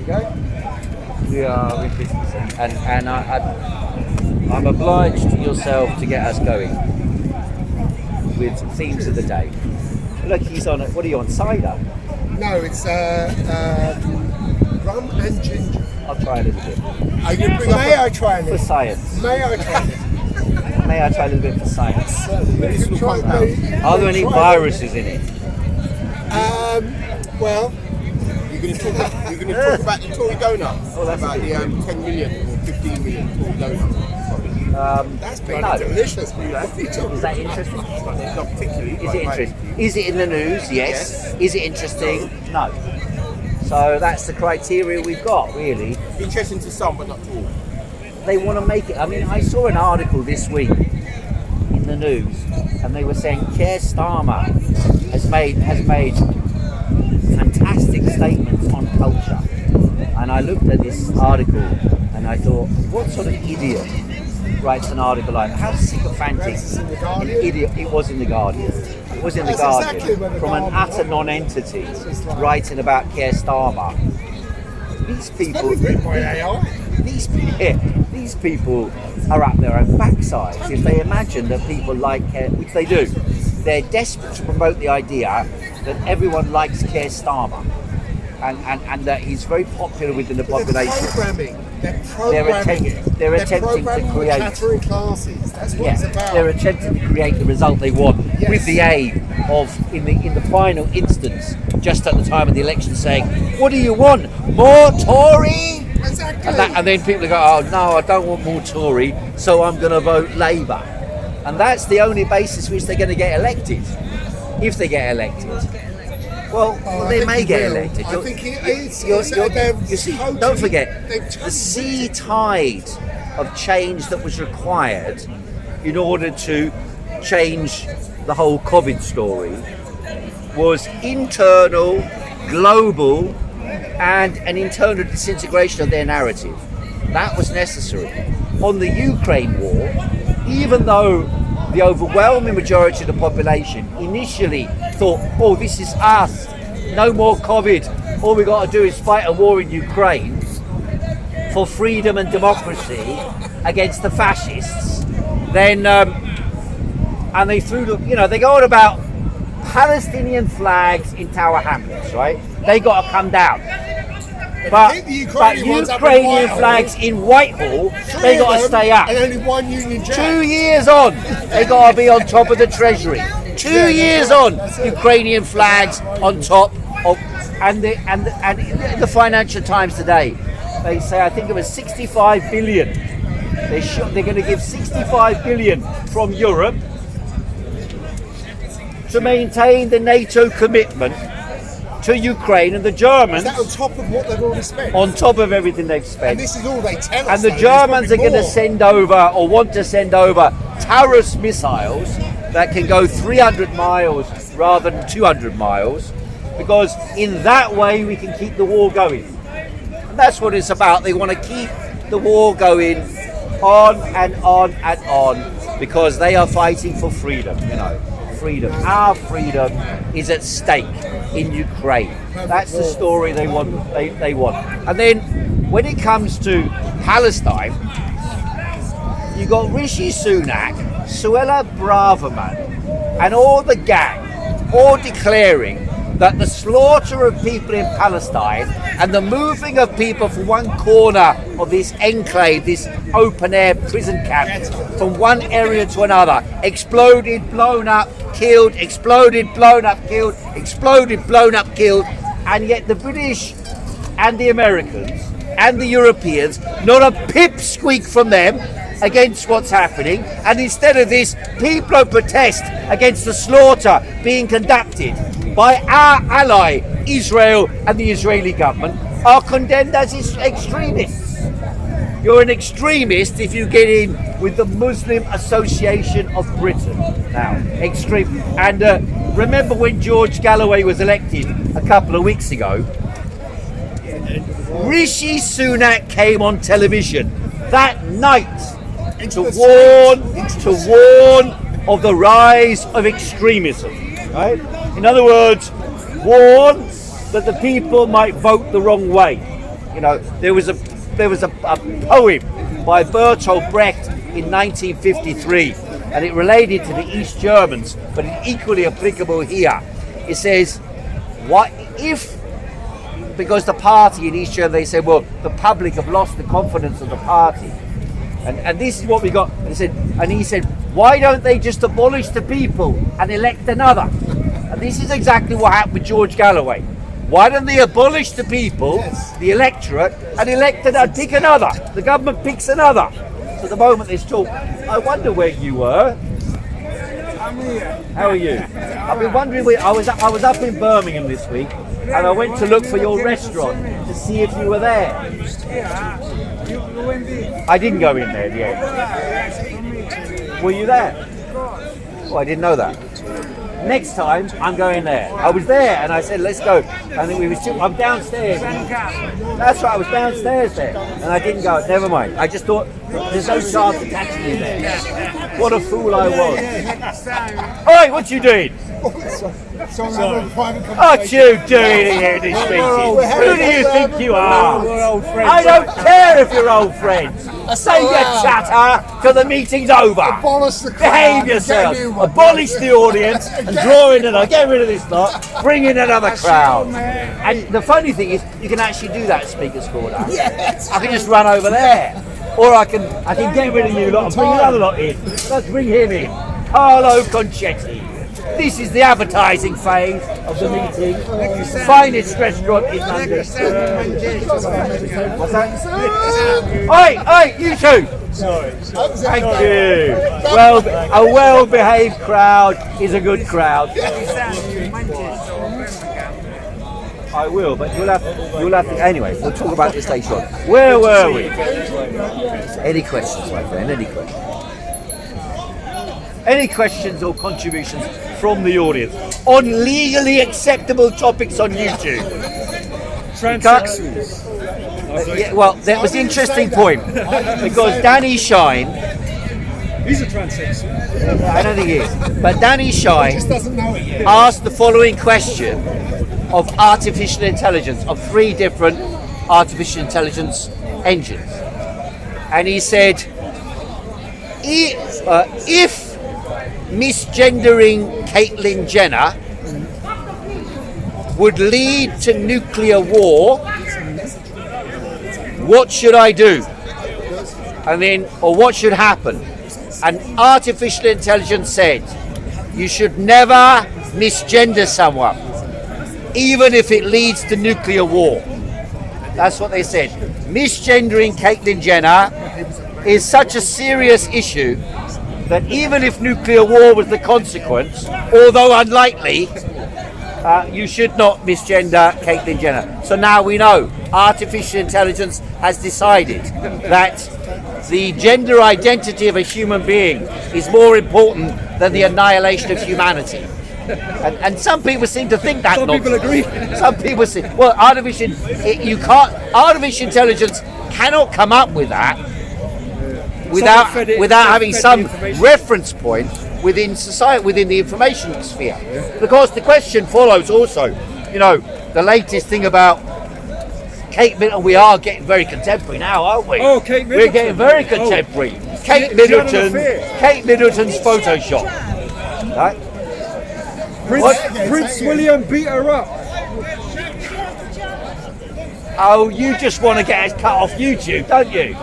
We are in business, and I'm obliged to yourself to get us going with themes of the day. Look, he's on. What are you on? Cider? No, it's rum and ginger. I'll try a little bit. Are you bring up May I try a for little? science? May I try a little? May I try a little bit for science? You can try Are there any viruses in it? Well, You're going to talk about the Tory donut. Oh, that's about the 10 million or 15 million Tory donut. that's been No. delicious. Is that interesting? Not particularly. Is it interesting? Is it in the news? Yes. Is it interesting? No. So that's the criteria we've got, really. Interesting to some, but not to all. They want to make it. I mean, I saw an article this week in the news, and they were saying Keir Starmer has made fantastic statements on culture. And I looked at this article and I thought, what sort of idiot writes an article like that? How sycophantic idiot. It was in the Guardian. It was in the Guardian. Exactly From an utter non-entity writing about Keir Starmer. These people, these people are up their own backsides. If they imagine that people like Keir, which they do, they're desperate to promote the idea that everyone likes Keir Starmer and that he's very popular within the population. They're attempting to create chattering classes. That's what it's about. They're attempting to create the result they want with the aim of, in the final instance, just at the time of the election, saying, "What do you want? More Tory?" Exactly. And then people go, "Oh no, I don't want more Tory, so I'm going to vote Labour." And that's the only basis which they're going to get elected, if they get elected. Well, they may get elected. I think it is. You see, don't forget, the sea tide of change that was required in order to change the whole COVID story was internal, global, and an internal disintegration of their narrative. That was necessary. On the Ukraine war, even though the overwhelming majority of the population initially thought, oh, this is us, no more COVID, all we got to do is fight a war in Ukraine for freedom and democracy against the fascists, then, and they threw the, they go on about Palestinian flags in Tower Hamlets, right? They got to come down. But Ukrainian flags in Whitehall, they got to stay up. And only one Union Jack. 2 years on, they got to be on top of the Treasury. 2 years on, Ukrainian flags on top of, and in the Financial Times today, they say, I think it was 65 billion. They're going to give 65 billion from Europe to maintain the NATO commitment to Ukraine, and the Germans. Is that on top of what they've already spent? On top of everything they've spent. And this is all they tell us. And the Germans are going to send over, or want to send over, Taurus missiles that can go 300 miles rather than 200 miles, because in that way we can keep the war going. And that's what it's about. They want to keep the war going on and on and on, because they are fighting for freedom, freedom. Our freedom is at stake in Ukraine. That's the story they want. They want. And then when it comes to Palestine, you got Rishi Sunak, Suella Braverman, and all the gang, all declaring that the slaughter of people in Palestine and the moving of people from one corner of this enclave, this open-air prison camp, from one area to another, exploded, blown up, killed, exploded, blown up, killed, exploded, blown up, killed, and yet the British and the Americans and the Europeans, not a pipsqueak from them against what's happening, and instead of this, people protest against the slaughter being conducted by our ally Israel and the Israeli government are condemned as extremists. You're an extremist if you get in with the Muslim Association of Britain. Now, extreme. And remember when George Galloway was elected a couple of weeks ago? Rishi Sunak came on television that night to warn of the rise of extremism. Right? In other words, warn that the people might vote the wrong way. You know, there was a poem by Bertolt Brecht in 1953, and it related to the East Germans, but it's equally applicable here. It says, what if, because the party in East Germany, they said, well, the public have lost the confidence of the party. And this is what we got. And he said, why don't they just abolish the people and elect another? And this is exactly what happened with George Galloway. Why don't they abolish the people, the electorate, and pick another? The government picks another. So at the moment there's talk. I wonder where you were. I'm here. How are you? I've been wondering. I was up in Birmingham this week, and I went to look for your restaurant to see if you were there. Yeah. You went in. I didn't go in there yet. Were you there? Oh, I didn't know that. Next time I'm going there. I was there and I said, let's go. And then I'm downstairs. That's right, I was downstairs there. And I didn't go. Never mind. I just thought, there's no chance of catching you there. What a fool I was. Oi, what you doing? What you doing here in this meeting? Who do you think you are? I don't care if you're old friends. Say your chatter till the meeting's over. Abolish the crowd. Behave yourself. Abolish the audience and draw in another. Get rid of this lot. Bring in another crowd. And the funny thing is, you can actually do that at Speaker's Corner. Yes. I can just run over there, or I can get rid of you lot and bring another lot in. Let's bring him in. Carlo Concetti. This is the advertising phase of the meeting. Finest restaurant in London. What's that? Oi, you two. Thank you. Well, a well-behaved crowd is a good crowd. I will, but you'll have to. Anyway, we'll talk about this later on. Where were we? Any questions, my friend? Any questions? Any questions or contributions from the audience on legally acceptable topics on YouTube? Transsexuals. Yeah, well, that was the interesting point because Danny Shine. He's a transsexual. I don't think he is, but Danny Shine Just doesn't know it yet. asked the following question of artificial intelligence, of 3 different artificial intelligence engines, and he said, if misgendering Caitlyn Jenner would lead to nuclear war, what should I do? And then, or what should happen? And artificial intelligence said, you should never misgender someone, even if it leads to nuclear war. That's what they said. Misgendering Caitlyn Jenner is such a serious issue that even if nuclear war was the consequence, although unlikely, you should not misgender Caitlyn Jenner. So now we know artificial intelligence has decided that the gender identity of a human being is more important than the annihilation of humanity. And some people seem to think that. Some people agree. Some people say, well, artificial intelligence cannot come up with that without having some reference point within society, within the information sphere. Because the question follows also, the latest thing about Kate Middleton. We are getting very contemporary now, aren't we? Oh, Kate Middleton. We're getting very contemporary. Kate Middleton's Photoshop. Right? Prince William beat her up. Oh, you just want to get us cut off YouTube, don't you?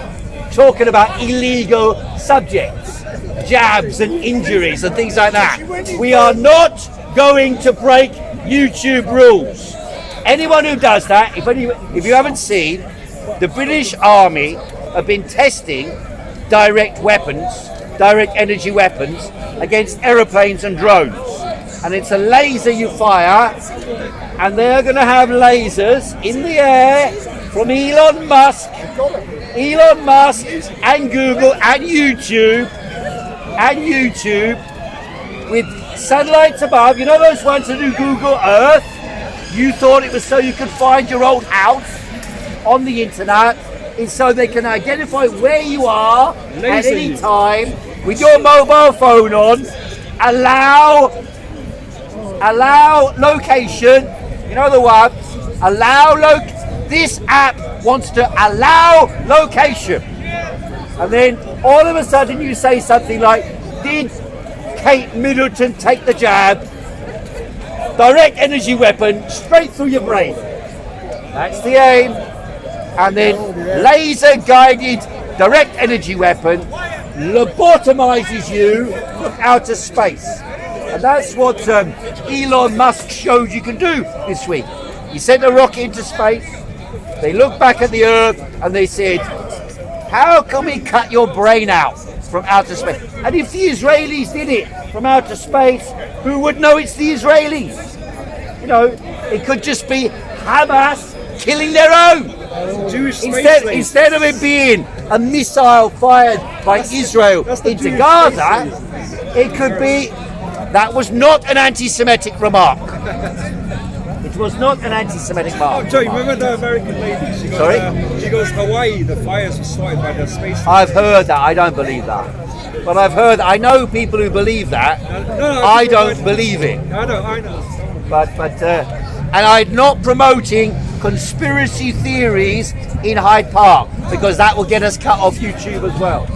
Talking about illegal subjects, jabs and injuries and things like that. We are not going to break YouTube rules. Anyone who does that, if you haven't seen, the British Army have been testing direct energy weapons against aeroplanes and drones. And it's a laser you fire, and they're going to have lasers in the air from Elon Musk and Google and YouTube with satellites above. You know those ones that do Google Earth? You thought it was so you could find your old house on the internet. It's so they can identify where you are at any time with your mobile phone on. Allow location. You know the one. this app wants to allow location. And then all of a sudden you say something like, did Kate Middleton take the jab? Direct energy weapon straight through your brain. That's the aim. And then laser guided direct energy weapon lobotomizes you from outer space. And that's what Elon Musk showed you can do this week. He sent a rocket into space. They looked back at the Earth and they said, how can we cut your brain out from outer space? And if the Israelis did it from outer space, who would know it's the Israelis? You know, it could just be Hamas killing their own. Jewish Instead of it being a missile fired by Israel into Gaza, it could be, that was not an anti-Semitic remark. It was not an anti-Semitic remark. Oh, Joe, you remember the American lady? She goes, Sorry? She goes, Hawaii, the fires were started by the space. I've heard that. I don't believe that. But I've heard, I know people who believe that. No, I don't believe it. I know. But and I'm not promoting conspiracy theories in Hyde Park, because that will get us cut off YouTube as well.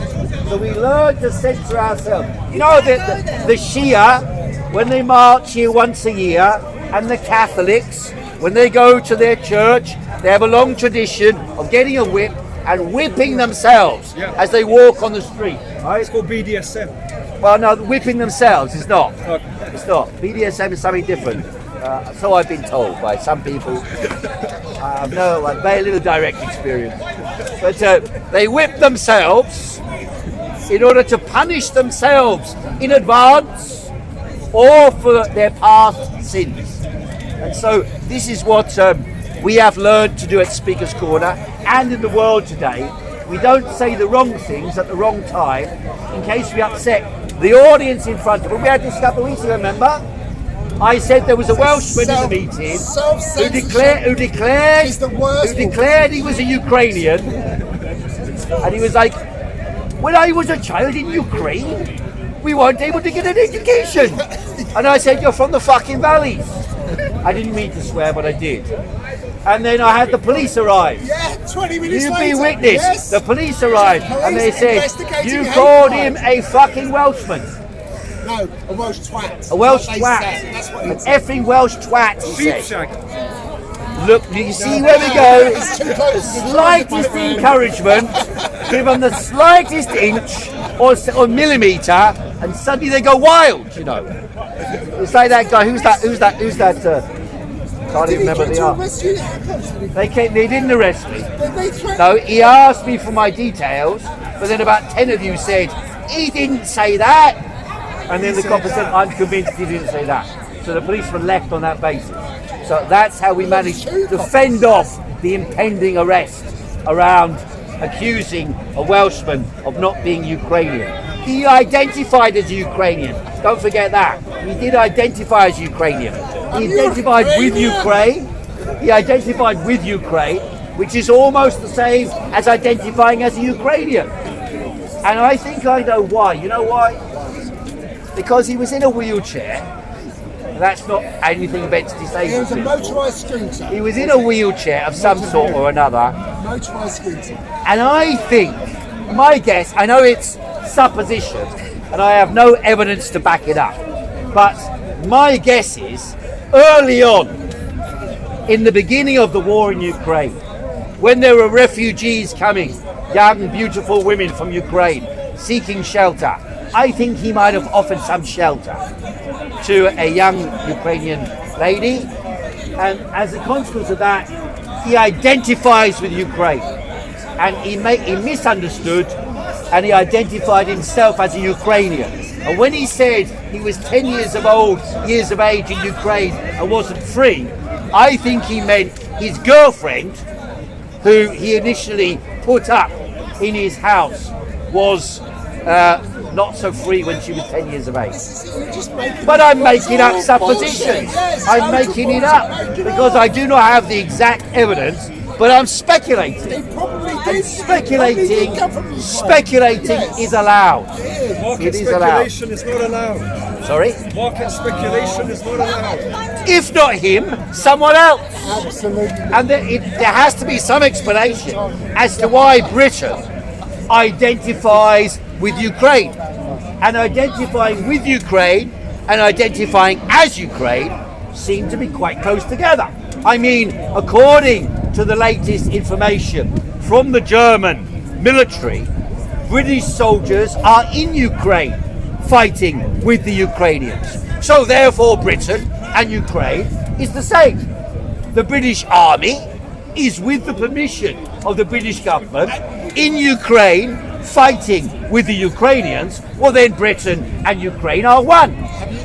So we learn to censor ourselves. You know, the Shia, when they march here once a year, and the Catholics, when they go to their church, they have a long tradition of getting a whip and whipping themselves as they walk on the street. Right? It's called BDSM. Well, no, whipping themselves is not. Okay. It's not. BDSM is something different. So I've been told by some people. I've very little direct experience. But they whip themselves in order to punish themselves in advance or for their past sins. And so this is what we have learned to do at Speaker's Corner and in the world today. We don't say the wrong things at the wrong time in case we upset the audience in front of us. We had this a couple of weeks ago, remember? I said there was a Welshman in the meeting who declared he was a Ukrainian, and he was like, when I was a child in Ukraine, we weren't able to get an education. And I said, you're from the fucking valleys. I didn't mean to swear, but I did. And then I had the police arrive. Yeah, 20 minutes You later. be witness. Yes. The police arrived, and they said, Investigating you hate called crime. him a fucking Welshman. No, a Welsh twat. A Welsh That's what they twat. said. That's what An he said. effing Welsh twat, he Sheep said. shack. Look, you see where we go? It's too The close. slightest encouragement, give them the slightest inch or millimetre, and suddenly they go wild, you know. It's like that guy, who's that, can't even remember the answer. They didn't arrest me. No, he asked me for my details, but then about 10 of you said, he didn't say that. And then the copper said, I'm convinced he didn't say that. So the policeman left on that basis. So that's how we managed to fend off the impending arrest around accusing a Welshman of not being Ukrainian. He identified as Ukrainian. Don't forget that. He did identify as Ukrainian. He identified with Ukraine. He identified with Ukraine, which is almost the same as identifying as a Ukrainian. And I think I know why. You know why? Because he was in a wheelchair. That's not anything against It was disabled a people. motorised scooter. He was in a wheelchair of some sort or another. Motorised scooter. And I think, my guess, I know it's supposition, and I have no evidence to back it up, but my guess is, early on, in the beginning of the war in Ukraine, when there were refugees coming, young, beautiful women from Ukraine, seeking shelter, I think he might have offered some shelter to a young Ukrainian lady, and as a consequence of that, he identifies with Ukraine, and he misunderstood, and he identified himself as a Ukrainian. And when he said he was 10 years of age in Ukraine and wasn't free, I think he meant his girlfriend, who he initially put up in his house, was not so free when she was 10 years of age. But I'm making up suppositions. I'm making it up because I do not have the exact evidence, but I'm speculating. And speculating is allowed. Market It is allowed. speculation is not allowed. Sorry? Market speculation is not allowed. If not him, someone else. Absolutely. And there has to be some explanation as to why Britain identifies with Ukraine. And identifying with Ukraine and identifying as Ukraine seem to be quite close together. I mean, according to the latest information from the German military, British soldiers are in Ukraine fighting with the Ukrainians. So therefore Britain and Ukraine is the same. The British army is, with the permission of the British government, in Ukraine fighting with the Ukrainians. Well, then Britain and Ukraine are one.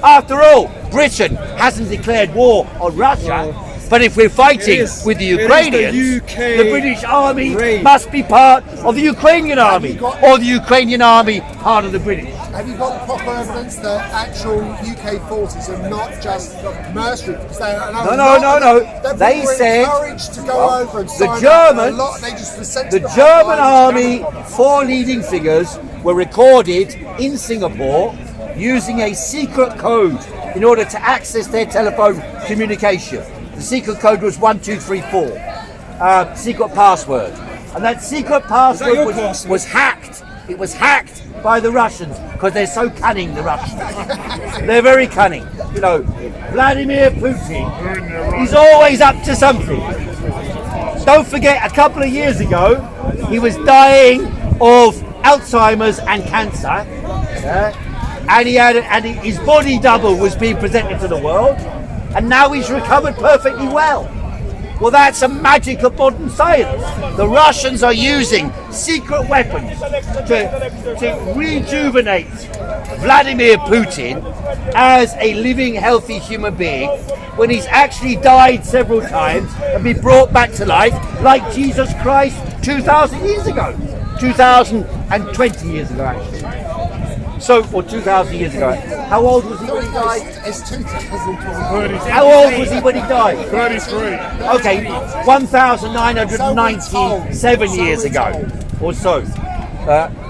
After all, Britain hasn't declared war on Russia, but if we're fighting with the Ukrainians, the British army must be part of the Ukrainian army, or the Ukrainian army part of the British. Have you got proper evidence that actual UK forces are not just mercenary? No. They said encouraged to go over and the sign German, up. A lot, they just were sent the to German behind army, 4 leading figures were recorded in Singapore using a secret code in order to access their telephone communication. The secret code was 1234, secret password, and that secret password was hacked. It was hacked by the Russians because they're so cunning. The Russians, they're very cunning. You know, Vladimir Putin, he's always up to something. Don't forget, a couple of years ago, he was dying of Alzheimer's and cancer, and his body double was being presented to the world. And now he's recovered perfectly well. Well, that's a magic of modern science. The Russians are using secret weapons to rejuvenate Vladimir Putin as a living, healthy human being when he's actually died several times and been brought back to life like Jesus Christ 2,000 years ago. 2,020 years ago, actually. Or 2,000 years ago. How old was he when he died? It's 2020. How old was he when he died? 33. Okay, 1,997 years ago or so.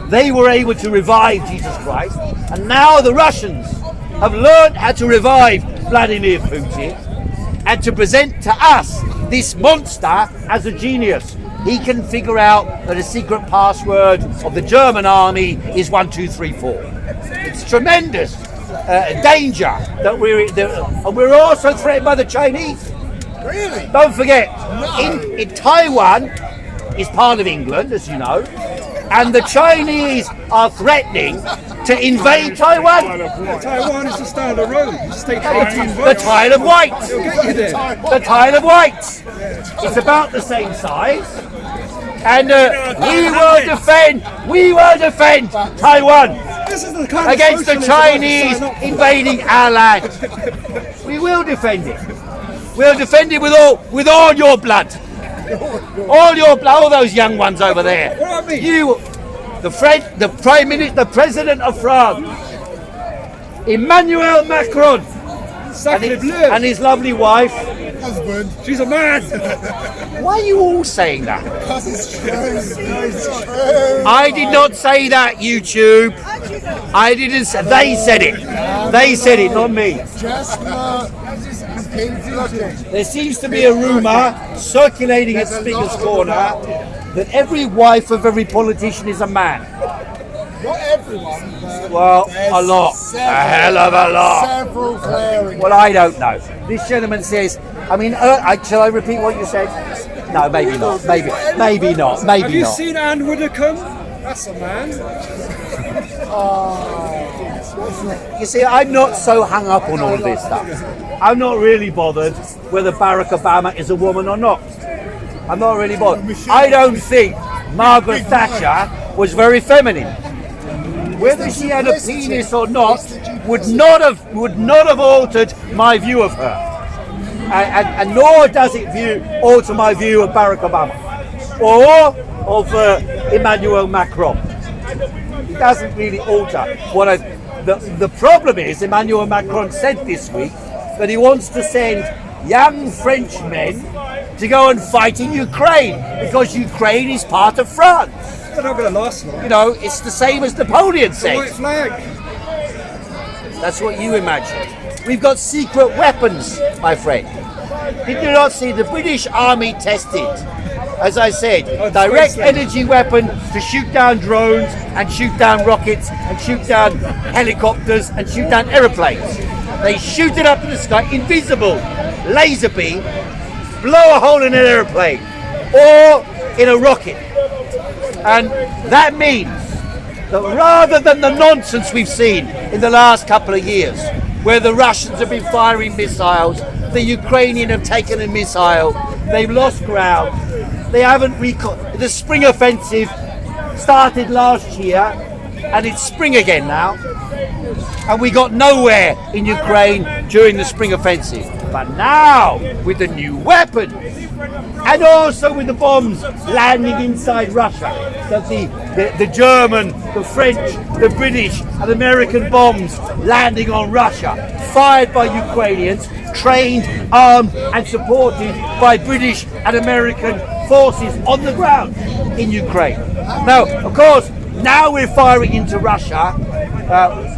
They were able to revive Jesus Christ, and now the Russians have learned how to revive Vladimir Putin and to present to us this monster as a genius. He can figure out that the secret password of the German army is 1234. It's tremendous danger that we're also threatened by the Chinese. Really? Don't forget, in Taiwan is part of England, as you know, and the Chinese are threatening to invade Taiwan. Taiwan is just down the road. You just take 18 The votes. Tile of White. They'll get you there. The Tile of White. It's about the same size. And we will defend Taiwan This is the kind of against the socialism I Chinese sign up for. invading our land. We will defend it. We'll defend it with all your blood. All your blood, all those young ones over there. What about me? You, the Prime Minister, the President of France, Emmanuel Macron, Sacre bleu. and his lovely wife. Husband. She's a man. Why are you all saying that? Because it's true. It's true. I did not say that, YouTube. I didn't say. They said it. They said it, not me. Just look. Keep looking. There seems to be a rumour circulating at Speaker's Corner that every wife of every politician is a man. Not everyone, but Well, there's a lot. A hell of a lot. Several glaring. Well, I don't know. This gentleman says, shall I repeat what you said? No, maybe not. Maybe not. Have Maybe you not. seen Anne Widdecombe? That's a man. You see, I'm not so hung up on all this stuff. I'm not really bothered whether Barack Obama is a woman or not. I'm not really bothered. I don't think Margaret Thatcher was very feminine. Whether she had a penis or not would not have altered my view of her, and nor does it alter my view of Barack Obama or of Emmanuel Macron. It doesn't really alter what I. The problem is Emmanuel Macron said this week that he wants to send young French men to go and fight in Ukraine because Ukraine is part of France. They're not going to last long. You know, it's the same as Napoleon The white said. flag. That's what you imagine. We've got secret weapons, my friend. Did you not see the British Army tested? As I said, direct energy weapon to shoot down drones and shoot down rockets and shoot down helicopters and shoot down aeroplanes. They shoot it up in the sky, invisible, laser beam, blow a hole in an aeroplane or in a rocket. And that means that rather than the nonsense we've seen in the last couple of years, where the Russians have been firing missiles, the Ukrainians have taken a missile, they've lost ground, they haven't the spring offensive started last year and it's spring again now, and we got nowhere in Ukraine during the spring offensive. But now, with the new weapons, and also with the bombs landing inside Russia, that the German, the French, the British and American bombs landing on Russia, fired by Ukrainians, trained, armed and supported by British and American forces on the ground in Ukraine. Now, of course, now we're firing into Russia.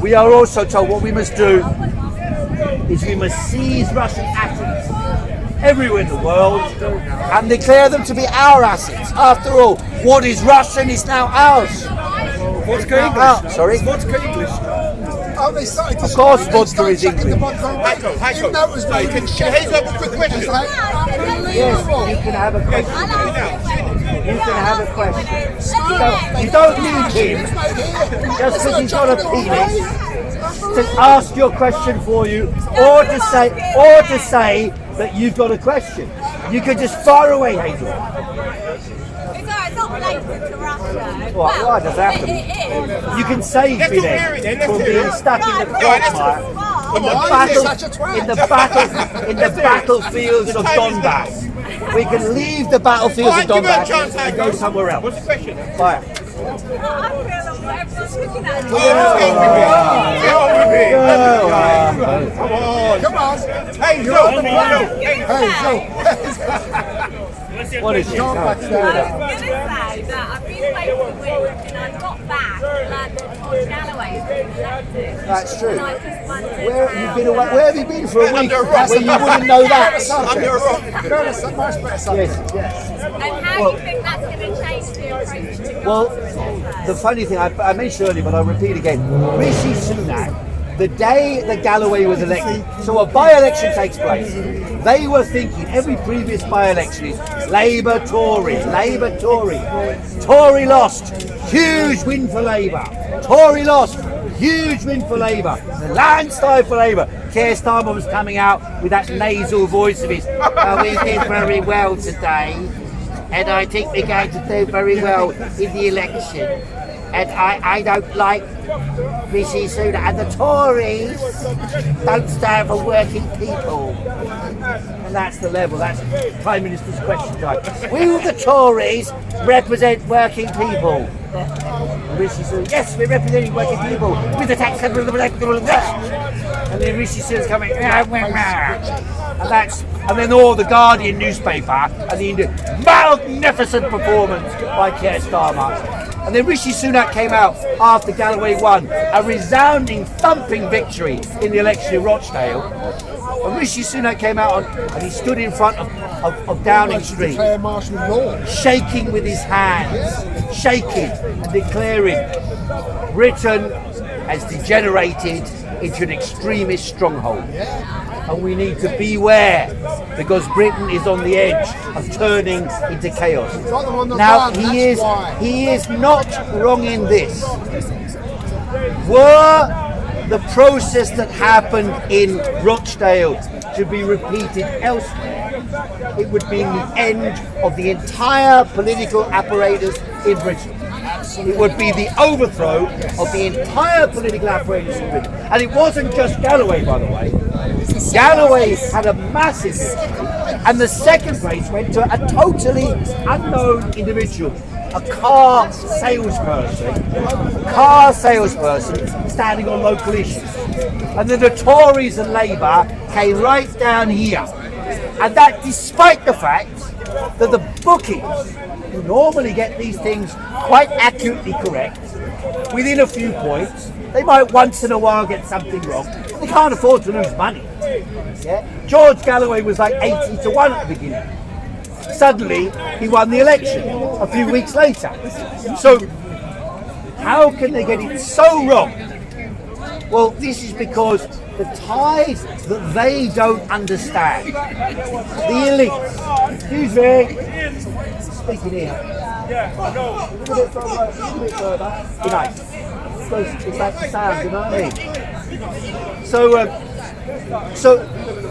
We are also told what we must do is we must seize Russian assets everywhere in the world and declare them to be our assets. After all, what is Russian is now ours. Vodka English. Sorry? Vodka English. Oh, they started to Of course, they vodka started is chucking the English. vodka away. Heiko, Even though it was made in Heiko, have a quick question. It's like, Yes, unbelievable. you can have a question. You can have a question. You don't need him just because he's got a penis to ask your question for you, or to say that you've got a question. You can just fire away, Hazel. It's not related to Russia. Why does that have to be? It is. You can save me then from being stuck in the quagmire in the battlefields of Donbass. We can leave the battlefields of Donbass and go somewhere else. What's the question? Fire. I feel that everyone's looking at me. Get on with it. Come on. Hey, You're on the Joe. Hey, What is it? Joe. I was going to say that I've been away for a week and I got back and George Galloway has been elected. That's true. And I just wondered Where have you how- been away? Where have you been for a week? Under a rock. Where you wouldn't know that. Under a rock. No, that's a much better subject. Yes. And how do you think that's going to change the approach to Well, Russia? the funny thing I mentioned earlier, but I'll repeat again. Rishi Sunak, the day that Galloway was elected, so a by-election takes place. They were thinking every previous by-election is Labour, Tory, Labour, Tory. Tory lost, huge win for Labour. Tory lost, huge win for Labour. The landslide for Labour. Keir Starmer was coming out with that nasal voice of his. We did very well today, and I think we're going to do very well in the election. And I don't like Rishi Sunak, and the Tories don't stand for working people. And that's the level, that's Prime Minister's question time. Will the Tories represent working people? And Rishi Sunak, yes, we're representing working people with the tax cut. And then Rishi Sunak's coming, and then all the Guardian newspaper, and the magnificent performance by Keir Starmer. And then Rishi Sunak came out after Galloway won a resounding, thumping victory in the election in Rochdale. And Rishi Sunak came out and he stood in front of Downing Street, Declare martial law. shaking with his hands, shaking and declaring Britain has degenerated into an extremist stronghold. And we need to beware because Britain is on the edge of turning into chaos. Got them on the Now run, that's why. he is not wrong in this. Were the process that happened in Rochdale to be repeated elsewhere, it would be the end of the entire political apparatus in Britain. It would be the overthrow of the entire political apparatus in Britain. And it wasn't just Galloway, by the way. Galloway had a massive victory, and the second place went to a totally unknown individual, a car salesperson standing on local issues. And then the Tories and Labour came right down here And that despite the fact that the bookies, who normally get these things quite accurately correct, within a few points, they might once in a while get something wrong. They can't afford to lose money. Yeah? George Galloway was like 80-1 at the beginning. Suddenly, he won the election a few weeks later. So, how can they get it so wrong? Well, this is because the ties that they don't understand. The elites. Excuse me. Speaking here. A little bit further. Be nice. It's like the sound, you know what I mean? So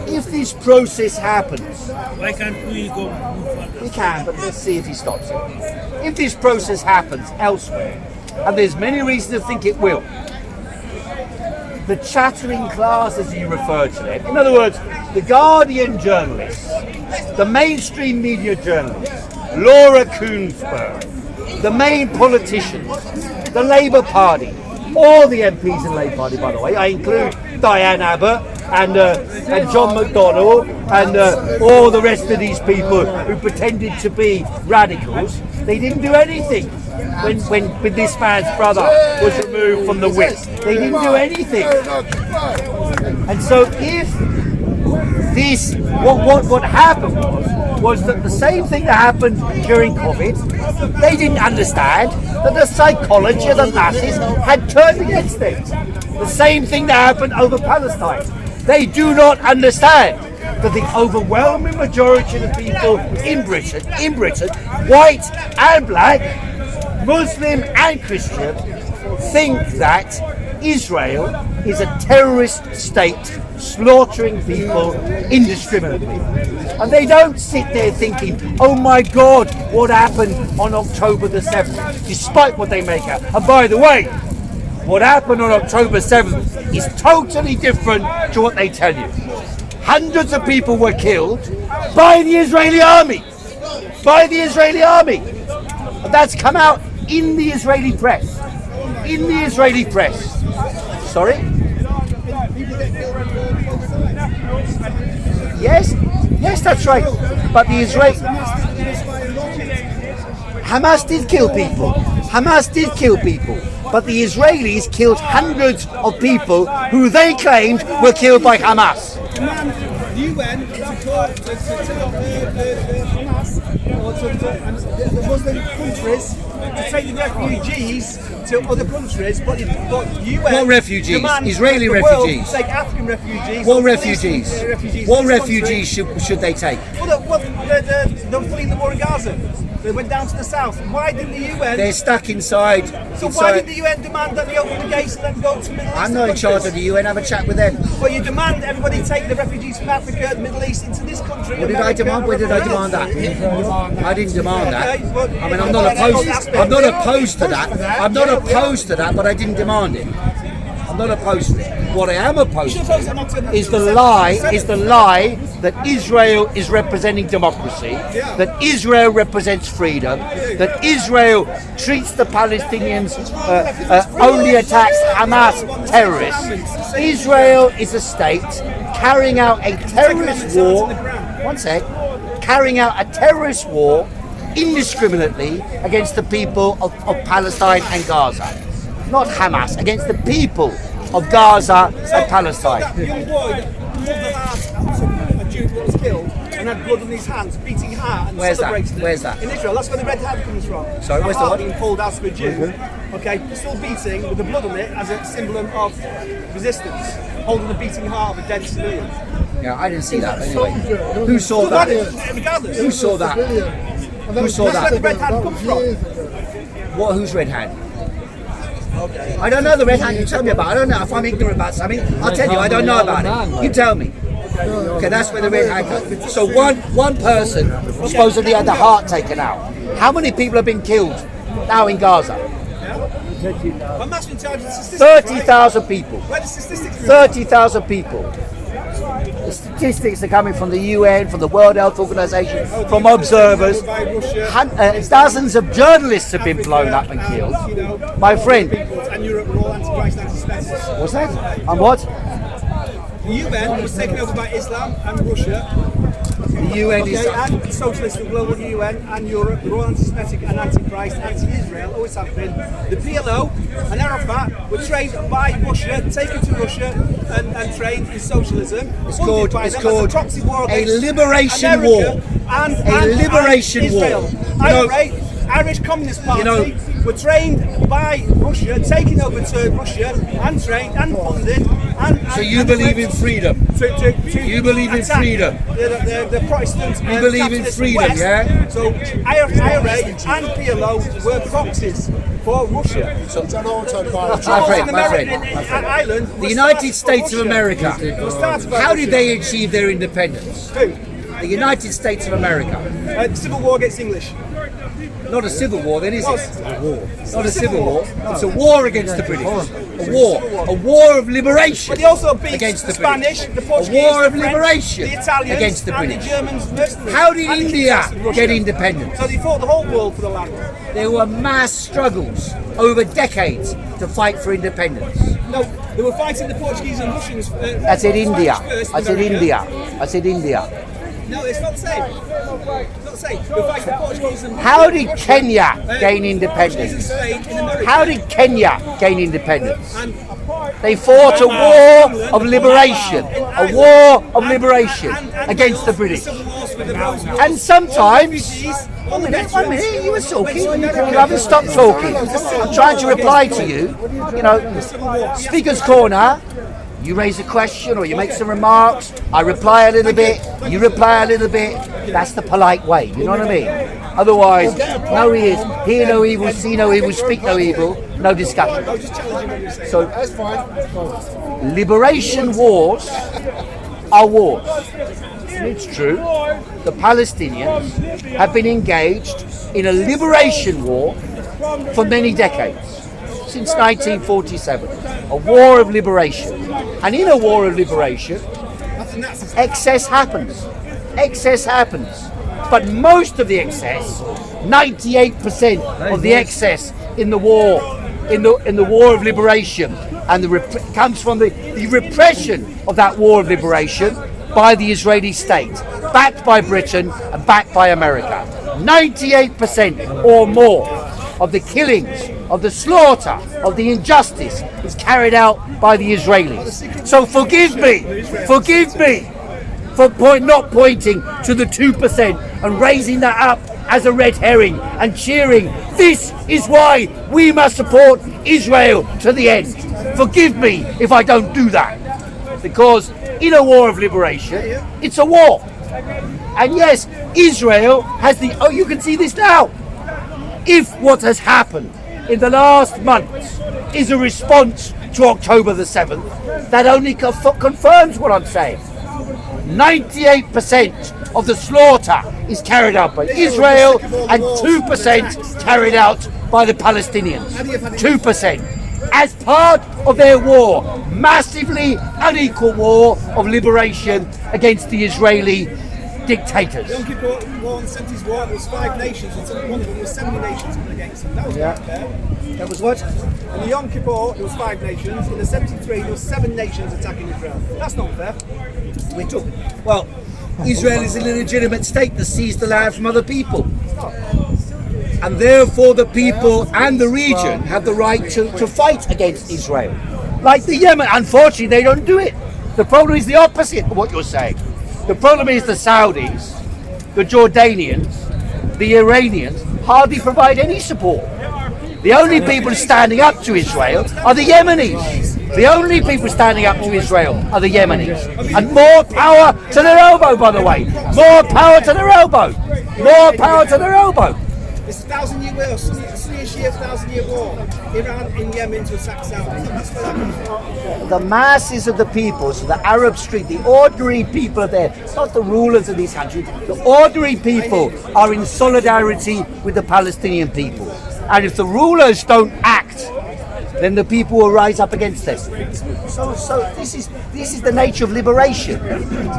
if this process happens, Why can't we go? we can, but let's see if he stops it. If this process happens elsewhere, and there's many reasons to think it will, the chattering class, as you refer to them, in other words, the Guardian journalists, the mainstream media journalists, Laura Koonsberg, the main politicians, the Labour Party, all the MPs in the Labour Party, by the way, I include Diane Abbott and John McDonnell and all the rest of these people who pretended to be radicals. They didn't do anything when this man's brother was removed from the whip. They didn't do anything. And so if this, what happened was that the same thing that happened during COVID, they didn't understand that the psychology of the masses had turned against them. The same thing that happened over Palestine. They do not understand that the overwhelming majority of the people in Britain, white and black, Muslim and Christian, think that Israel is a terrorist state slaughtering people indiscriminately. And they don't sit there thinking, oh my God, what happened on October the 7th, despite what they make out. And by the way, what happened on October 7th is totally different to what they tell you. Hundreds of people were killed by the Israeli army. By the Israeli army. And that's come out in the Israeli press. In the Israeli press. Sorry? Yes, that's right. But the Hamas did kill people. Hamas did kill people. But the Israelis killed hundreds of people who they claimed were killed by Hamas. You went to talk to Hamas or to the Muslim countries to take the refugees to other countries, but you went. What refugees? Israeli refugees. Take African refugees. What refugees? What refugees should they take? Well, they're fleeing the war in Gaza. They went down to the south. Why didn't the UN? They're stuck inside. So why did the UN demand that they open the gates and let them go to Middle East? I'm not in charge of the UN. Have a chat with them. Well, you demand everybody take the refugees from Africa, the Middle East into this country. What did I demand? Where did I demand that? I didn't demand that. Okay, well, I mean, I'm not opposed to that. I'm not opposed to that, but I didn't demand it. I'm not opposed to it. What I am opposed to is the lie that Israel is representing democracy, that Israel represents freedom, that Israel treats the Palestinians, only attacks Hamas terrorists. Israel is a state carrying out a terrorist war, carrying out a terrorist war indiscriminately against the people of Palestine and Gaza. Not Hamas, against the people of Gaza and Palestine. That young boy that pulled the heart of a Jew that was killed and had blood on his hands, beating heart and celebrating it. Where's that? In Israel. That's where the red hand comes from. Sorry, where's the what? Being pulled out of a Jew. Okay, still beating with the blood on it as a symbol of resistance, holding the beating heart of a dead civilian. Yeah, I didn't see that anyway. Who saw that? Regardless. Who saw that? Who saw That's where the that? red hand comes from. What? Whose red hand? I don't know the red hand you tell me about. I don't know. If I'm ignorant about something, I'll tell you I don't know about it. You tell me. Okay, that's where the red hand comes. So one person supposedly had the heart taken out. How many people have been killed now in Gaza? I'm asking statistics. 30,000 people. Where the statistics from? 30,000 people. The statistics are coming from the UN, from the World Health Organization, from observers. Dozens of journalists have been blown up and killed. My friend. And Europe were all anti-Christ, anti-Semitic. What's that? And what? The UN was taken over by Islam and Russia. The UN is... and socialist and global UN and Europe, they're all anti-Semitic and anti-Christ, anti-Israel, always have been. The PLO and Arafat were trained by Russia, taken to Russia and trained in socialism. It's called a proxy war a against liberation America war. And liberation Israel. war. Irish Communist Party were trained by Russia, taken over to Russia and trained and funded. So you believe in freedom? You believe in freedom? The Protestants. You believe in freedom, West. yeah? So IRA and PLO were proxies for Russia. It's an autopilot. My friend. Ireland. The United States of America, how did they achieve their independence? Who? The United States of America. Civil War against English. Not a civil war, then, is it? A war. Not a civil war. It's a war against the British. A war of liberation. But they also beat against the Spanish, British. the Portuguese, A war of the French, liberation the Italians, against the and British. the Germans, mercenaries. How did And the India Russians and Russia. get independence? So they fought the whole world for the land. There were mass struggles over decades to fight for independence. No, they were fighting the Portuguese and Russians. I said India. First, I said America. India. I said India. No, it's not the same. It's not the same. They were fighting the Portuguese and How did Kenya gain Portuguese and independence? Spain in America. How did Kenya gain independence? And They fought a war of liberation. A war of liberation against the British. civil wars with the Rose Wars. And sometimes... Refugees, One minute, you were talking. You haven't stopped talking. I'm trying to reply to you. You know, Speaker's Corner, you raise a question or you make some remarks, I reply a little bit, you reply a little bit. That's the polite way, you know what I mean? Otherwise, no ears, hear no evil, see no evil, speak no evil, no discussion. So, That's fine. liberation wars are wars. It's true. The Palestinians have been engaged in a liberation war for many decades, since 1947. A war of liberation. And in a war of liberation, excess happens. Excess happens. But most of the excess, 98% of the excess in the war, in the war of liberation, and comes from the repression of that war of liberation by the Israeli state, backed by Britain and backed by America. 98% or more of the killings, of the slaughter, of the injustice is carried out by the Israelis. So forgive me for not pointing to the 2% and raising that up as a red herring and cheering, this is why we must support Israel to the end. Forgive me if I don't do that, because in a war of liberation, it's a war. And yes, Israel has you can see this now. If what has happened in the last months is a response to October the 7th, that only confirms what I'm saying. 98% of the slaughter is carried out by Israel and 2% carried out by the Palestinians. 2%. As part of their war, massively unequal war of liberation against the Israeli dictators. Yom Kippur War in the 70s war, there was 5 nations, and one of them was 70 nations coming against them. That was not fair. That was what? In the Yom Kippur, there was 5 nations. In the 73, there was 7 nations attacking Israel. That's not fair. We're talking. Well, Israel is an illegitimate state that seized the land from other people. And therefore the people and the region have the right to fight against Israel. Like the Yemen, unfortunately they don't do it. The problem is the opposite of what you're saying. The problem is the Saudis, the Jordanians, the Iranians hardly provide any support. The only people standing up to Israel are the Yemenis. The only people standing up to Israel are the Yemenis. And more power to their elbow, by the way. More power to their elbow. More power to their elbow. It's a 1,000-year war, 1,000-year war. Iran in Yemen to attack Saudi. That's what happened. The masses of the people, so the Arab street, the ordinary people there, not the rulers of these countries, the ordinary people are in solidarity with the Palestinian people. And if the rulers don't act, then the people will rise up against them. So this is the nature of liberation.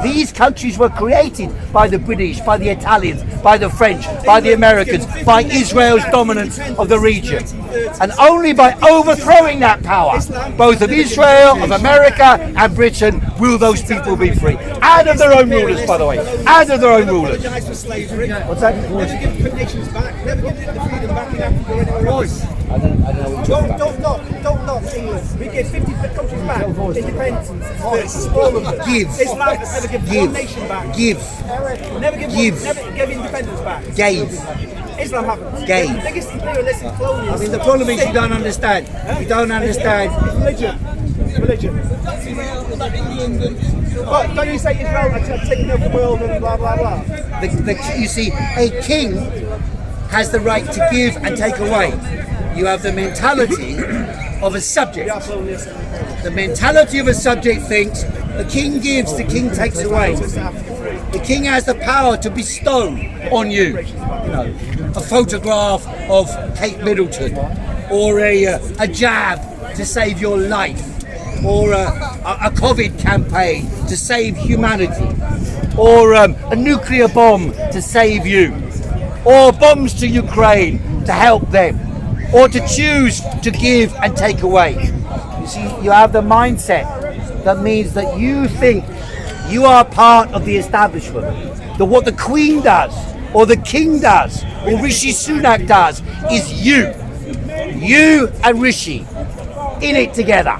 These countries were created by the British, by the Italians, by the French, by the Americans, by Israel's dominance of the region. And only by overthrowing that power, both of Israel, of America and Britain, will those people be free? And of their own rulers, by the way. And of their own rulers. For slavery. What's that? Never give nations back. Never give the freedom back in Africa or anywhere else. I don't know what you're talking about. Don't knock England. We gave 50 countries back. Independence. All of them. Give. Islam has never given one nation back. Give. Never give independence back. Gave. Islam haven't. Gave. The biggest imperialist colonials. I mean, the problem is you don't understand. You don't understand. It's religion. But don't you say Israel are taking over the world and blah blah blah? You see, a king has the right to give and take away. You have the mentality of a subject. The mentality of a subject thinks the king gives, the king takes away. The king has the power to bestow on you, a photograph of Kate Middleton, or a jab to save your life, or a COVID campaign to save humanity, or a nuclear bomb to save you, or bombs to Ukraine to help them, or to choose to give and take away. You see, you have the mindset that means that you think you are part of the establishment, that what the Queen does, or the King does, or Rishi Sunak does, is you. You and Rishi, in it together,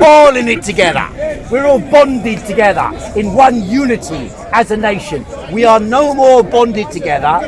all in it together. We're all bonded together in one unity as a nation. We are no more bonded together,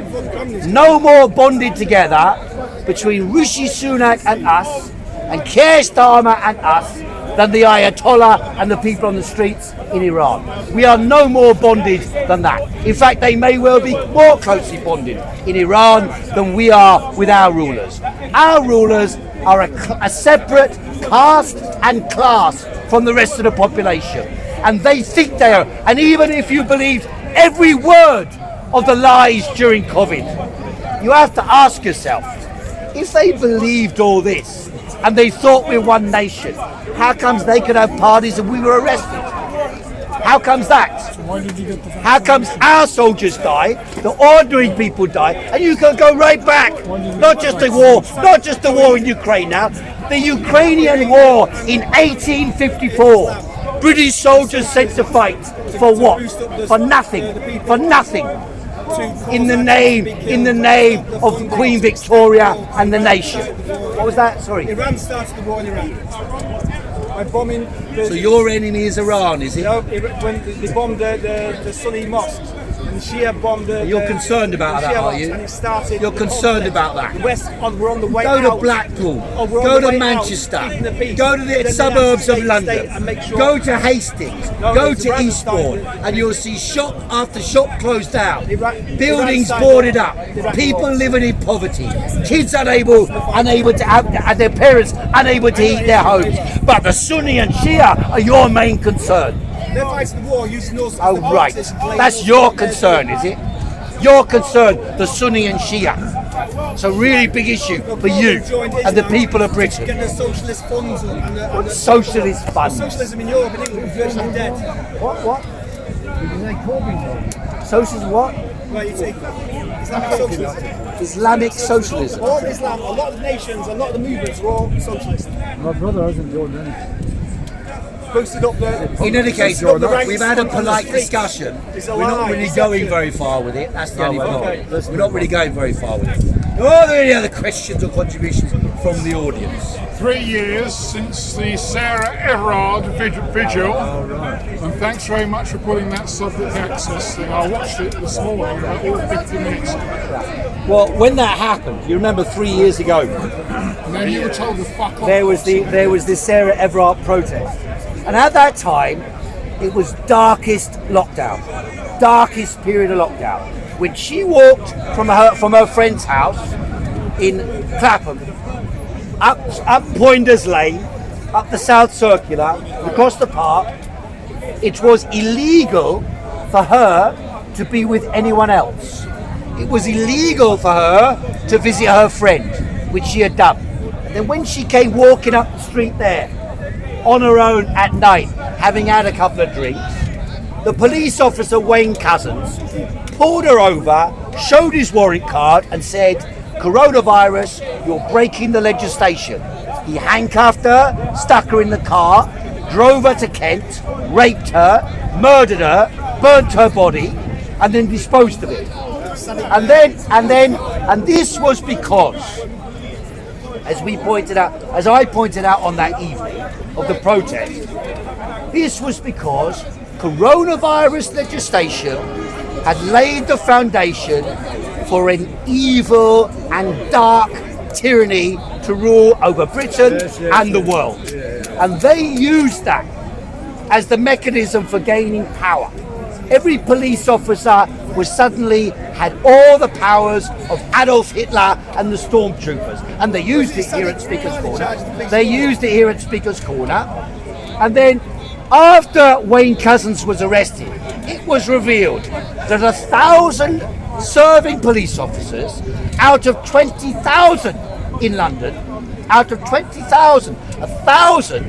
between Rishi Sunak and us, and Keir Starmer and us, than the Ayatollah and the people on the streets in Iran. We are no more bonded than that. In fact, they may well be more closely bonded in Iran than we are with our rulers. Our rulers are a separate caste and class from the rest of the population. And they think they are. And even if you believe every word of the lies during COVID, you have to ask yourself, if they believed all this and they thought we're one nation, how comes they could have parties and we were arrested? How comes that? How comes our soldiers die, the ordinary people die, and you can go right back? Not just the war in Ukraine now, the Ukrainian war in 1854. British soldiers sent to fight for what? For nothing. For nothing. In the name of Queen Victoria and the nation. What was that? Sorry. Iran started the war in Iraq. By bombing. So your enemy is Iran, is it? No, when they bombed the Sunni mosques. And Shia bombed You're concerned about that, are you? And it started. You're concerned about that. The West, we're on the way Go out. to Blackpool. We're on Go the to way Manchester. out, keeping the peace. Go to the Then they suburbs have of to London. and make sure- Go to Hastings. No, Go it's to Iran Eastbourne, started. and you'll see shop after shop closed down. Buildings Iran boarded started. up. Iran People started. living in poverty. Kids unable to have, and their parents unable to heat their homes. But the Sunni and Shia are your main concern. They're fighting the war using those. Oh, right. That's your concern, is it? Your concern, the Sunni and Shia. It's a really big issue for you and the people of Britain. Getting the socialist funds and the Socialist funds. socialism in Europe and England is virtually dead. What? Socialism what? Right, you take Islamic socialism. Islamic socialism. All Islam, a lot of nations, a lot of the movements were all socialist. My brother hasn't joined anything. Posted up there. In any case, Posted up the ranks we've had a on the polite streets. discussion. It's a We're not lie, really deception. going very far with it. That's the only we're not. problem. We're not really going very far with it. Are there any other questions or contributions from the audience? 3 years since the Sarah Everard vigil, and thanks very much for putting that subject access thing. I watched it this morning, about all 50 minutes, Well, when that happened, you remember 3 years ago, and then you were told to fuck off. there was the Sarah Everard protest, and at that time, it was darkest lockdown, darkest period of lockdown. When she walked from her friend's house in Clapham, up Poinders Lane, up the South Circular, across the park, it was illegal for her to be with anyone else. It was illegal for her to visit her friend, which she had done. And then when she came walking up the street there, on her own at night, having had a couple of drinks, the police officer, Wayne Cousins, pulled her over, showed his warrant card and said, "Coronavirus, you're breaking the legislation." He handcuffed her, stuck her in the car, drove her to Kent, raped her, murdered her, burnt her body, and then disposed of it. And this was because, as I pointed out on that evening of the protest, this was because coronavirus legislation had laid the foundation for an evil and dark tyranny to rule over Britain and the world. And they used that as the mechanism for gaining power. Every police officer was suddenly had all the powers of Adolf Hitler and the stormtroopers. And they used it here at Speaker's Corner. And then after Wayne Couzens was arrested, it was revealed that 1,000 serving police officers out of 20,000 in London, out of 20,000, 1,000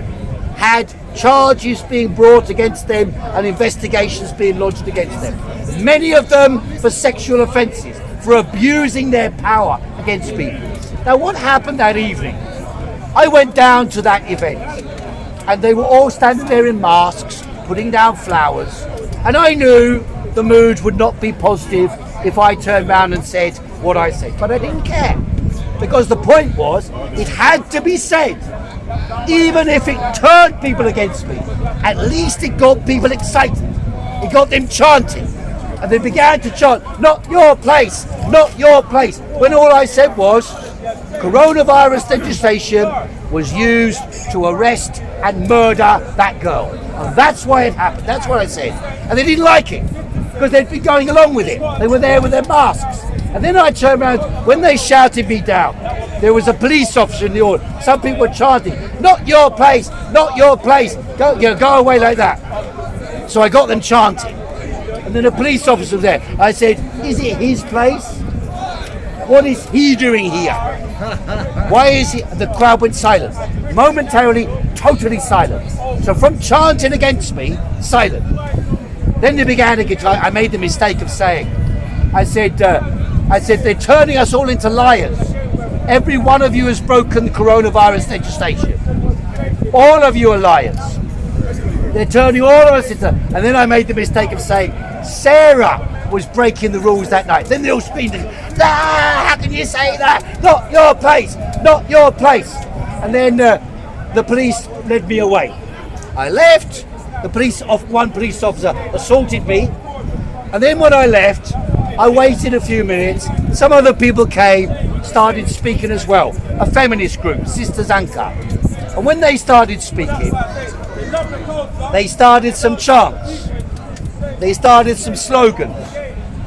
had charges being brought against them and investigations being lodged against them. Many of them for sexual offences, for abusing their power against people. Now, what happened that evening? I went down to that event and they were all standing there in masks, putting down flowers, and I knew the mood would not be positive if I turned around and said what I said, but I didn't care, because the point was it had to be said. Even if it turned people against me, at least it got people excited. It got them chanting, and they began to chant, "Not your place, not your place," when all I said was coronavirus legislation was used to arrest and murder that girl, and that's why it happened. That's what I said. And they didn't like it because they'd been going along with it. They were there with their masks. And then I turned around, when they shouted me down, there was a police officer in the audience. Some people were chanting, "Not your place, not your place, go away," like that. So I got them chanting. And then a police officer was there. I said, "Is it his place? What is he doing here? Why is he?" The crowd went silent. Momentarily, totally silent. So from chanting against me, silent. Then they began to get, I made the mistake of saying, I said, "They're turning us all into liars. Every one of you has broken the coronavirus legislation. All of you are liars. They're turning all of us into..." And then I made the mistake of saying, "Sarah was breaking the rules that night." Then they all screamed, "How can you say that? Not your place, not your place." And then the police led me away. I left. One police officer assaulted me. And then when I left, I waited a few minutes. Some other people came, started speaking as well. A feminist group, Sister Zanka. And when they started speaking, they started some chants. They started some slogans.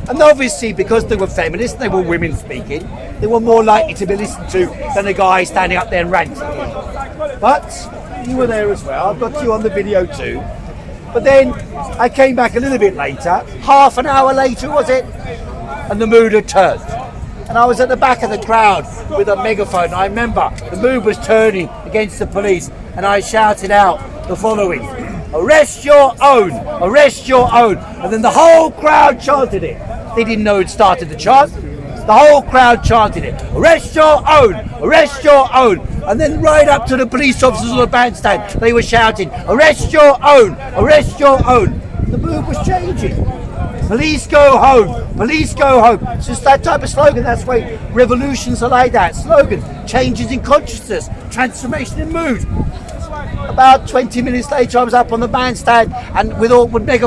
And obviously, because they were feminists, they were women speaking, they were more likely to be listened to than a guy standing up there and ranting. But you were there as well. I've got you on the video too. But then I came back a little bit later, half an hour later was it? And the mood had turned. And I was at the back of the crowd with a megaphone. I remember the mood was turning against the police, and I shouted out the following: "Arrest your own, arrest your own." And then the whole crowd chanted it. They didn't know who'd started the chant. The whole crowd chanted it. "Arrest your own, arrest your own." And then right up to the police officers on the bandstand, they were shouting, "Arrest your own, arrest your own." The mood was changing. Police go home, police go home. It's just that type of slogan. That's why revolutions are like that. Slogan, changes in consciousness, transformation in mood. About 20 minutes later, I was up on the bandstand and with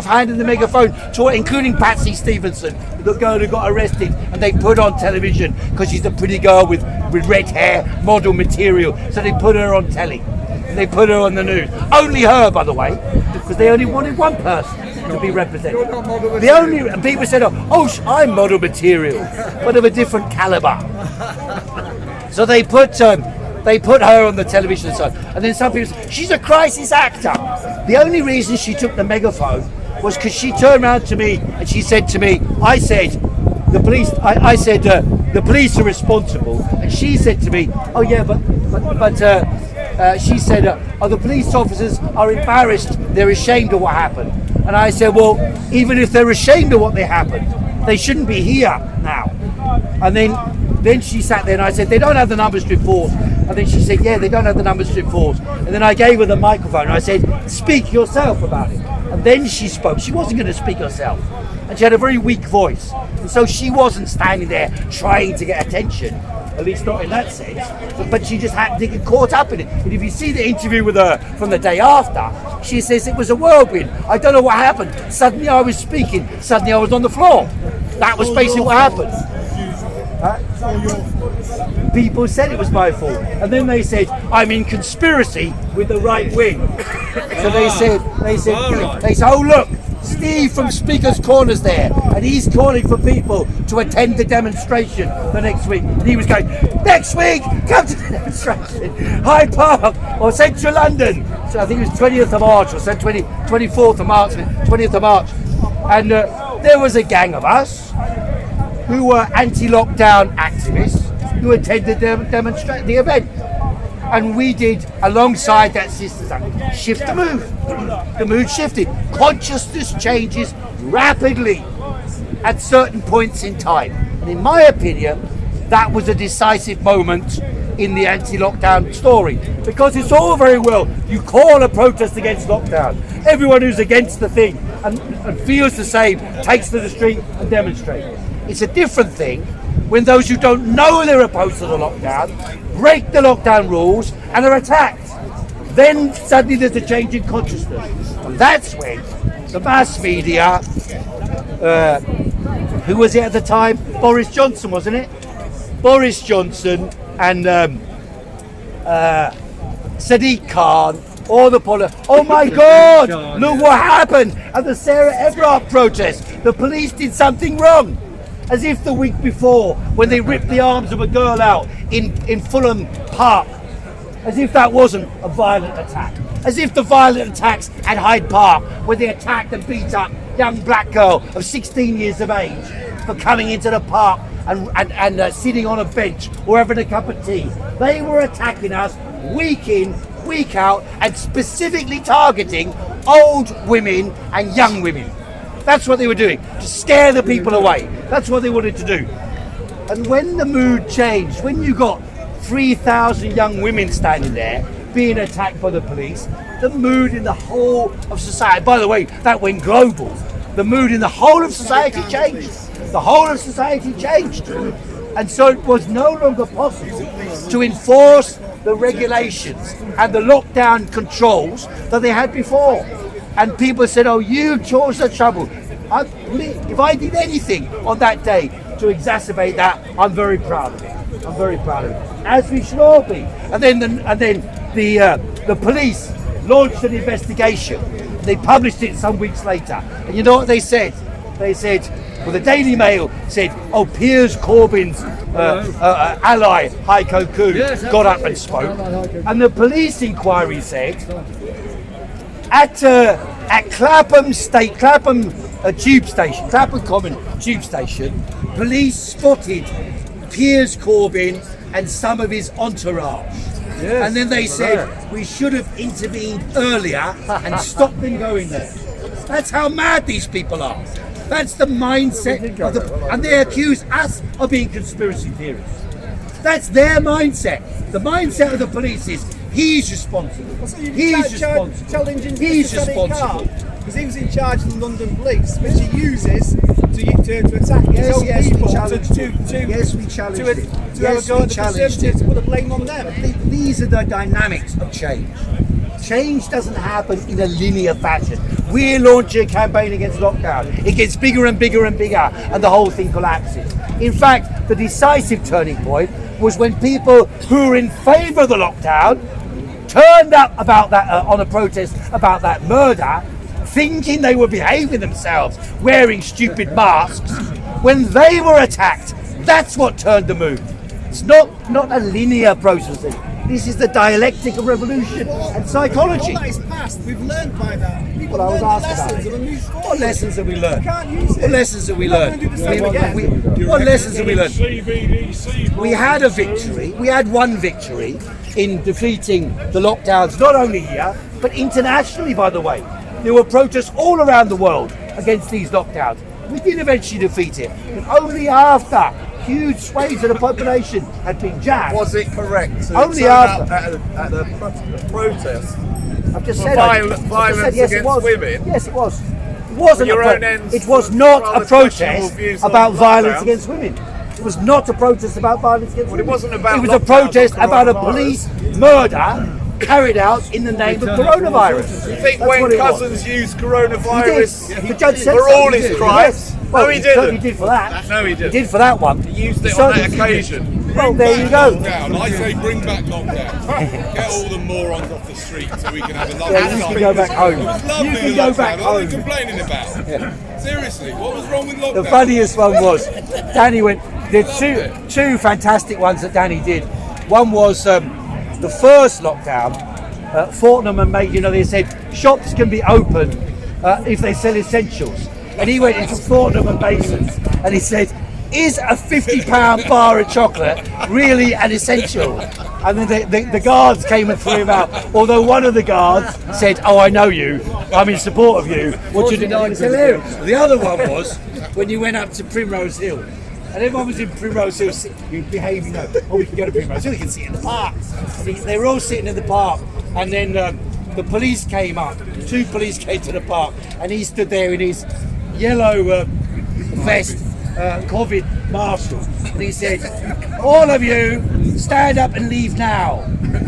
handing the megaphone to, including Patsy Stevenson, the girl who got arrested, and they put on television because she's a pretty girl with red hair, model material. So they put her on telly. And they put her on the news. Only her, by the way, because they only wanted one person to be represented. And people said, "Oh, I'm model material, but of a different caliber." So they put her on the television side. And then some people said, "She's a crisis actor." The only reason she took the megaphone was because she turned around to me and she said to me, I said, "The police," I said, "The police are responsible." And she said to me, "Oh yeah, but she said, "Oh, the police officers are embarrassed. They're ashamed of what happened." And I said, "Well, even if they're ashamed of what happened, they shouldn't be here now." And then Then she sat there and I said, they don't have the numbers to enforce. And then she said, yeah, they don't have the numbers to enforce. And then I gave her the microphone and I said, speak yourself about it. And then she spoke. She wasn't going to speak herself. And she had a very weak voice. And so she wasn't standing there trying to get attention. At least not in that sense. But she just had to get caught up in it. And if you see the interview with her from the day after, she says it was a whirlwind. I don't know what happened. Suddenly I was speaking. Suddenly I was on the floor. That was basically what happened. People said it was my fault, and then they said I'm in conspiracy with the right wing. So they said, oh look, Steve from Speaker's Corner's there, and he's calling for people to attend the demonstration the next week. And he was going, next week, come to the demonstration, Hyde Park or Central London. So I think it was 20th of March or 24th of March, 20th of March, and there was a gang of us who were anti-lockdown activists who attended the event. And we did, alongside that Sisters Act, shift the mood. The mood shifted. Consciousness changes rapidly at certain points in time. And in my opinion, that was a decisive moment in the anti-lockdown story. Because it's all very well, you call a protest against lockdown. Everyone who's against the thing and feels the same takes to the street and demonstrates. It's a different thing when those who don't know they're opposed to the lockdown break the lockdown rules and are attacked. Then suddenly there's a change in consciousness. And that's when the mass media, who was it at the time? Boris Johnson, wasn't it? Boris Johnson and Sadiq Khan, all the oh my God, look what happened at the Sarah Everard protest. The police did something wrong. As if the week before, when they ripped the arms of a girl out in Fulham Park, as if that wasn't a violent attack. As if the violent attacks at Hyde Park, where they attacked and beat up young black girl of 16 years of age for coming into the park and sitting on a bench or having a cup of tea. They were attacking us week in, week out, and specifically targeting old women and young women. That's what they were doing, to scare the people away. That's what they wanted to do. And when the mood changed, when you got 3,000 young women standing there being attacked by the police, the mood in the whole of society, by the way, that went global. The mood in the whole of society changed. The whole of society changed. And so it was no longer possible to enforce the regulations and the lockdown controls that they had before. And people said, oh, you caused the trouble. If I did anything on that day to exacerbate that, I'm very proud of it. I'm very proud of it. As we should all be. And then the police launched an investigation. They published it some weeks later. And you know what they said? They said, well, the Daily Mail said, oh, Piers Corbyn's ally, Heiko Khoo, got up and spoke. And the police inquiry said, at Clapham tube station, Clapham Common tube station, police spotted Piers Corbyn and some of his entourage. And then they said, we should have intervened earlier and stopped them going there. That's how mad these people are. That's the mindset of and they accuse us of being conspiracy theorists. That's their mindset. The mindset of the police is, he's responsible. He's responsible. He's responsible. Because he was in charge of the London police, which he uses to attack his own people. Yes, we challenged it. Yes, we challenged it. To put the blame on them. These are the dynamics of change. Change doesn't happen in a linear fashion. We're launching a campaign against lockdown. It gets bigger and bigger and bigger, and the whole thing collapses. In fact, the decisive turning point was when people who were in favour of the lockdown turned up about that on a protest about that murder, thinking they were behaving themselves, wearing stupid masks. When they were attacked, that's what turned the mood. It's not a linear process. This is the dialectic of revolution and psychology. All that is past. We've learned by that. People Well, I was learn asked about lessons it. and move forward. What lessons have we learned? You can't use it. What lessons have we We're not learned? gonna do the same again. What lessons have we learned? CBDC. We had a victory. We had one victory in defeating the lockdowns, not only here, but internationally, by the way. There were protests all around the world against these lockdowns. We did eventually defeat it, but only after huge swathes of the population had been jabbed. Was it correct to Only turn after. up at a protest I've just for said violence yes, it against was. women? Yes, it was. It wasn't your a own ends, it was not rather a protest questionable views on about violence lockdowns? against women. It was not a protest about violence against women. it wasn't about It was a lockdowns protest or about a coronavirus. police murder carried out in the name of coronavirus. You think That's when what it was. Cousins used He coronavirus did. The judge said for so. all He his did. crimes? Yes. Well, No, he certainly didn't. did for that. No, he didn't. He did for that one. He used it on certainly that did. occasion. Well, there you go. Lockdown. I say bring back lockdown. Get all the morons off the street so we can have a lovely Yeah, you time. can go back home. It was lovely, You can the go lockdown. back What are home. they complaining about? Seriously, what was wrong with lockdown? The funniest one was Danny went. There are two fantastic ones that Danny did. One was the first lockdown. Fortnum and Mason, they said shops can be open if they sell essentials. And he went into Fortnum and Mason's and he said, "Is a £50 bar of chocolate really an essential?" And then the guards came and threw him out. Although one of the guards said, "Oh, I know you. I'm in support of you. What you did?" It was hilarious. The other one was when you went up to Primrose Hill. And everyone was in Primrose Hill, you behaving, oh, we can go to Primrose Hill, we can sit in the park. And they were all sitting in the park, and then the police came up. 2 police came to the park, and he stood there in his yellow vest, COVID marshal, and he said, "All of you, stand up and leave now.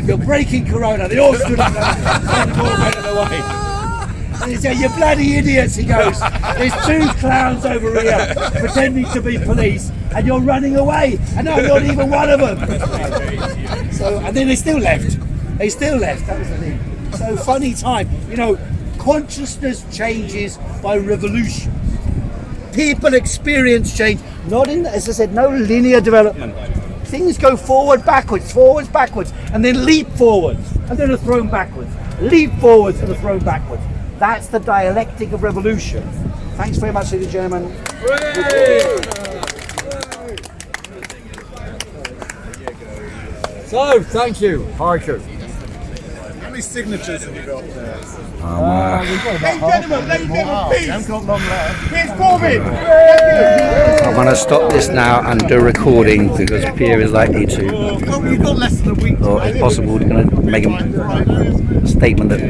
You're breaking Corona." They all stood up and all went away. And he said, "You bloody idiots," he goes. "There's 2 clowns over here pretending to be police and you're running away and I'm not even one of them." So, and then they still left. That was the thing. So funny time. Consciousness changes by revolution. People experience change, not in, as I said, no linear development. Things go forwards, backwards, and then leap forwards, and then are thrown backwards. Leap forwards and are thrown backwards. That's the dialectic of revolution. Thanks very much, ladies and gentlemen. So, thank you, Heiko. How many signatures have you got there? I'm going to stop this now and do recording because Pierre is likely to, or if possible, going to make a statement that